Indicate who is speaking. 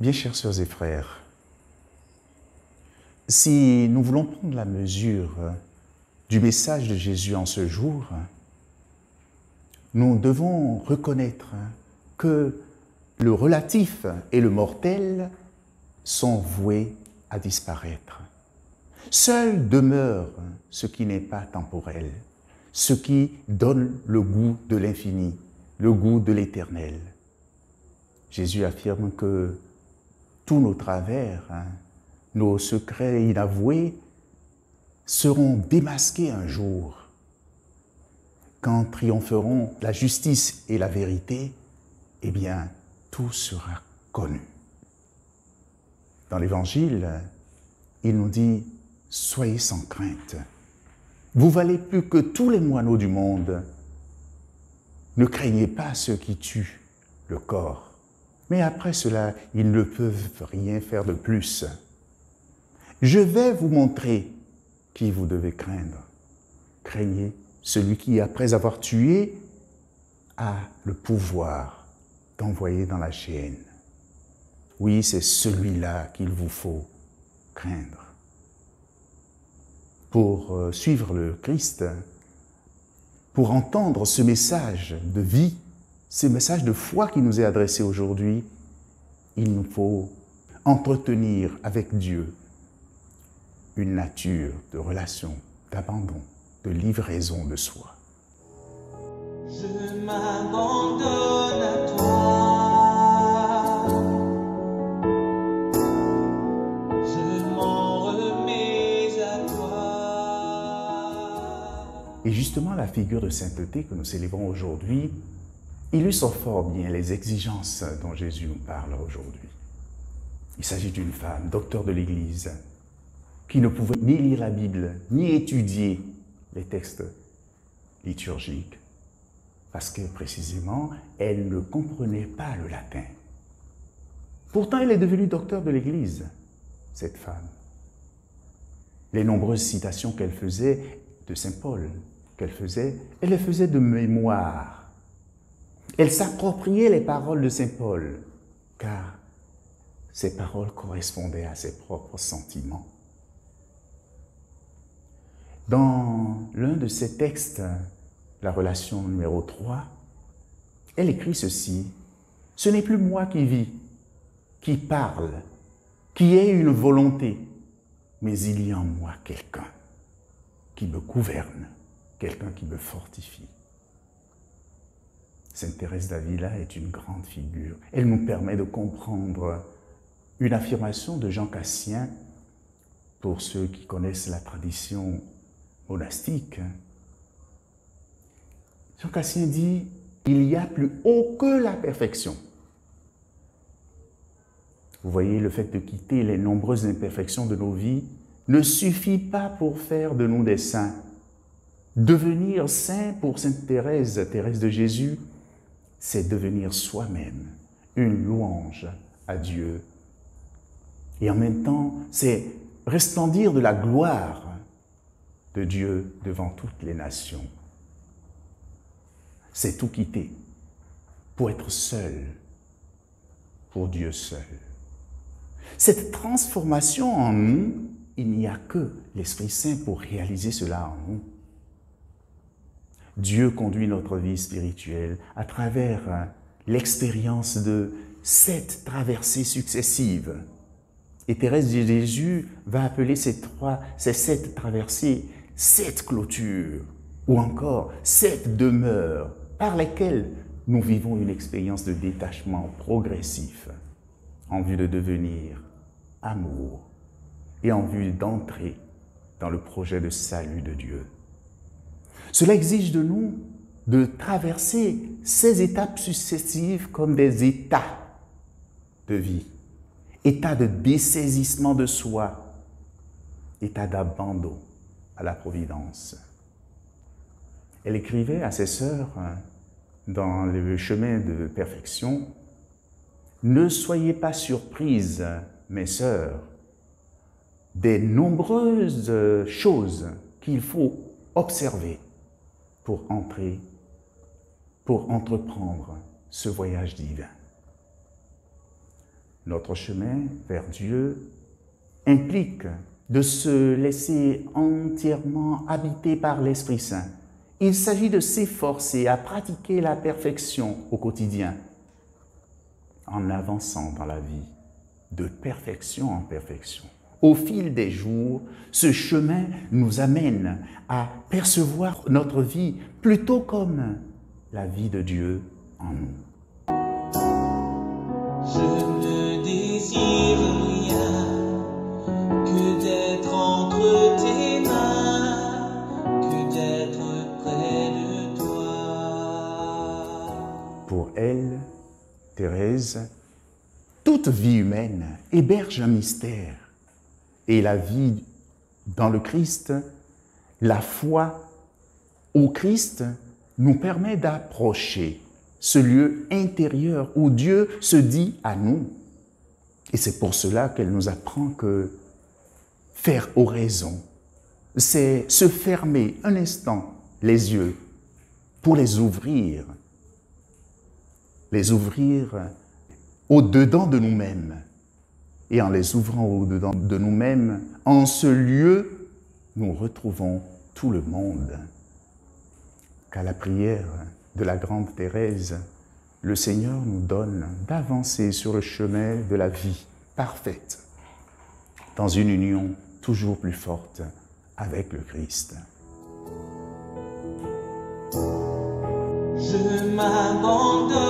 Speaker 1: Bien chers sœurs et frères, si nous voulons prendre la mesure du message de Jésus en ce jour, nous devons reconnaître que le relatif et le mortel sont voués à disparaître. Seul demeure ce qui n'est pas temporel, ce qui donne le goût de l'infini, le goût de l'éternel. Jésus affirme que tous nos travers, nos secrets inavoués seront démasqués un jour. Quand triompheront la justice et la vérité, eh bien, tout sera connu. Dans l'Évangile, il nous dit « Soyez sans crainte, vous valez plus que tous les moineaux du monde. Ne craignez pas ceux qui tuent le corps. Mais après cela, ils ne peuvent rien faire de plus. Je vais vous montrer qui vous devez craindre. Craignez celui qui, après avoir tué, a le pouvoir d'envoyer dans la géhenne. Oui, c'est celui-là qu'il vous faut craindre. Pour suivre le Christ, pour entendre ce message de vie, ce message de foi qui nous est adressé aujourd'hui, il nous faut entretenir avec Dieu une nature de relation, d'abandon, de livraison de soi.
Speaker 2: Je m'abandonne à toi. Je m'en remets à toi.
Speaker 1: Et justement, la figure de sainteté que nous célébrons aujourd'hui illustre fort bien les exigences dont Jésus nous parle aujourd'hui. Il s'agit d'une femme, docteur de l'Église, qui ne pouvait ni lire la Bible, ni étudier les textes liturgiques, parce que précisément, elle ne comprenait pas le latin. Pourtant, elle est devenue docteur de l'Église, cette femme. Les nombreuses citations qu'elle faisait de Saint Paul, elle les faisait de mémoire. Elle s'appropriait les paroles de Saint Paul, car ces paroles correspondaient à ses propres sentiments. Dans l'un de ses textes, la relation numéro 3, elle écrit ceci: « Ce n'est plus moi qui vis, qui parle, qui ai une volonté, mais il y a en moi quelqu'un qui me gouverne, quelqu'un qui me fortifie. » Sainte Thérèse d'Avila est une grande figure. Elle nous permet de comprendre une affirmation de Jean Cassien, pour ceux qui connaissent la tradition monastique. Jean Cassien dit « Il n'y a plus haut que la perfection ». Vous voyez, le fait de quitter les nombreuses imperfections de nos vies ne suffit pas pour faire de nous des saints. Devenir saint pour Sainte Thérèse, Thérèse de Jésus, c'est devenir soi-même une louange à Dieu. Et en même temps, c'est resplendir de la gloire de Dieu devant toutes les nations. C'est tout quitter pour être seul, pour Dieu seul. Cette transformation en nous, il n'y a que l'Esprit Saint pour réaliser cela en nous. Dieu conduit notre vie spirituelle à travers l'expérience de 7 traversées successives. Et Thérèse de Jésus va appeler ces 7 traversées 7 clôtures, ou encore 7 demeures par lesquelles nous vivons une expérience de détachement progressif en vue de devenir amour et en vue d'entrer dans le projet de salut de Dieu. Cela exige de nous de traverser ces étapes successives comme des états de vie, état de dessaisissement de soi, état d'abandon à la providence. Elle écrivait à ses sœurs dans le chemin de perfection: « Ne soyez pas surprises, mes sœurs, des nombreuses choses qu'il faut observer pour entreprendre ce voyage divin. Notre chemin vers Dieu implique de se laisser entièrement habiter par l'Esprit Saint. Il s'agit de s'efforcer à pratiquer la perfection au quotidien, en avançant dans la vie, de perfection en perfection. Au fil des jours, ce chemin nous amène à percevoir notre vie plutôt comme la vie de Dieu en nous.
Speaker 2: Je ne désire rien que d'être entre tes mains, que d'être près de toi.
Speaker 1: Pour elle, Thérèse, toute vie humaine héberge un mystère. Et la vie dans le Christ, la foi au Christ nous permet d'approcher ce lieu intérieur où Dieu se dit à nous. Et c'est pour cela qu'elle nous apprend que faire oraison, c'est se fermer un instant les yeux pour les ouvrir au-dedans de nous-mêmes. Et en les ouvrant au-dedans de nous-mêmes, en ce lieu, nous retrouvons tout le monde. Qu'à la prière de la grande Thérèse, le Seigneur nous donne d'avancer sur le chemin de la vie parfaite, dans une union toujours plus forte avec le Christ.
Speaker 2: Je m'abandonne